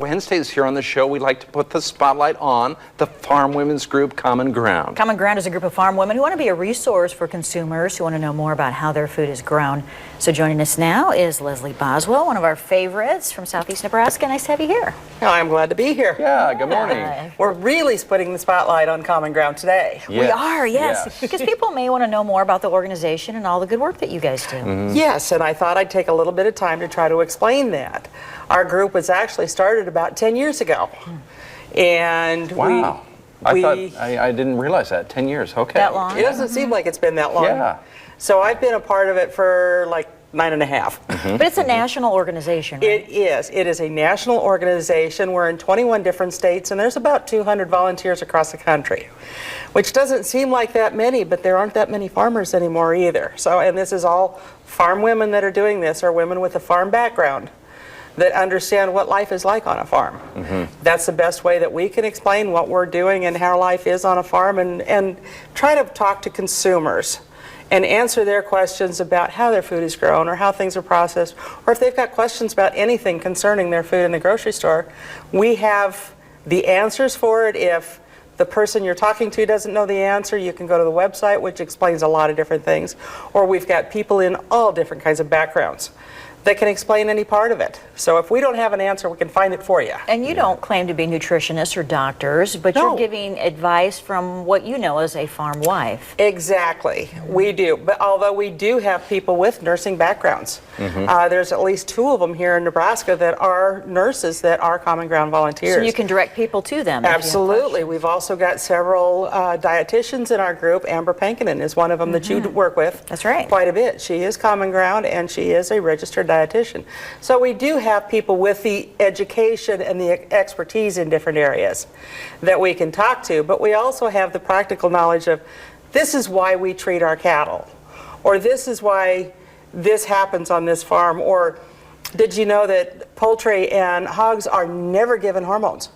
Wednesdays here on the show, we like to put the spotlight on the farm women's group, Common Ground. Common Ground is a group of farm women who want to be a resource for consumers who want to know more about how their food is grown. So joining us now is Leslie Boswell, one of our favorites from Southeast Nebraska. Nice to have you here. Oh, I'm glad to be here. Yeah, good morning. We're really putting the spotlight on Common Ground today. Yes. We are, yes. Because people may want to know more about the organization and all the good work that you guys do. Yes, and I thought I'd take a little bit of time to try to explain that. Our group was actually started about 10 years ago. And Wow. I didn't realize that. 10 years, okay. That long? It doesn't seem like it's been that long. Yeah. So I've been a part of it for like 9.5. But it's a national organization, right? It is. It is a national organization. We're in 21 different states, and there's about 200 volunteers across the country, which doesn't seem like that many, but there aren't that many farmers anymore either. So, and this is all farm women that are doing this, are women with a farm background that understand what life is like on a farm. That's the best way that we can explain what we're doing and how life is on a farm, and try to talk to consumers and answer their questions about how their food is grown or how things are processed, or if they've got questions about anything concerning their food in the grocery store, we have the answers for it. If the person you're talking to doesn't know the answer, you can go to the website, which explains a lot of different things, or we've got people in all different kinds of backgrounds that can explain any part of it. So if we don't have an answer, we can find it for you. And you don't claim to be nutritionists or doctors, but No. you're giving advice from what you know as a farm wife. Exactly, we do. But although we do have people with nursing backgrounds, there's at least 2 of them here in Nebraska that are nurses that are Common Ground volunteers. So you can direct people to them. if you have Absolutely. questions. We've also got several dietitians in our group. Amber Pankinen is one of them that you work with. That's right. Quite a bit. She is Common Ground, and she is a registered dietitian. So we do have people with the education and the expertise in different areas that we can talk to, but we also have the practical knowledge of this is why we treat our cattle, or this is why this happens on this farm, or did you know that poultry and hogs are never given hormones?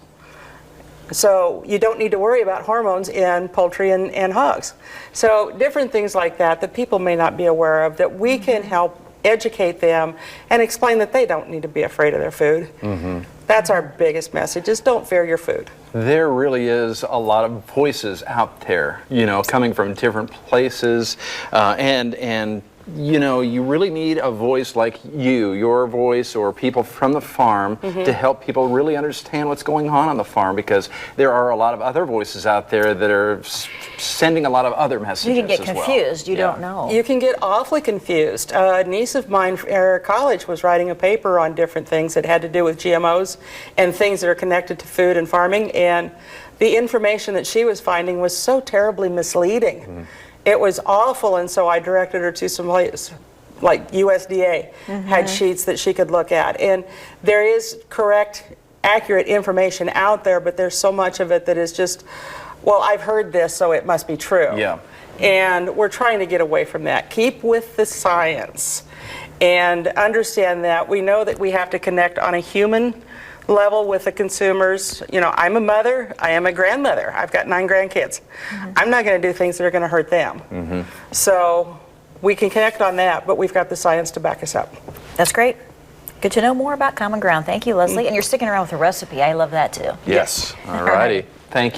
So you don't need to worry about hormones in poultry and hogs. So different things like that that people may not be aware of, that we can help educate them and explain that they don't need to be afraid of their food. That's our biggest message, is don't fear your food. There really is a lot of voices out there, you know, coming from different places, and you know, you really need a voice like your voice, or people from the farm to help people really understand what's going on the farm, because there are a lot of other voices out there that are sending a lot of other messages. You can get as well. confused. You don't know. You can get awfully confused. A niece of mine at college was writing a paper on different things that had to do with GMOs and things that are connected to food and farming, and the information that she was finding was so terribly misleading. It was awful, and so I directed her to some places like USDA had sheets that she could look at. And there is correct, accurate information out there, but there's so much of it that is just, well, I've heard this, so it must be true. Yeah. And we're trying to get away from that. Keep with the science and understand that we know that we have to connect on a human level with the consumers. You know, I'm a mother, I am a grandmother, I've got 9 grandkids. I'm not going to do things that are going to hurt them. So we can connect on that, but we've got the science to back us up. That's great. Good to know more about Common Ground. Thank you, Leslie. And you're sticking around with the recipe. I love that too. Yes. All righty. Thank you.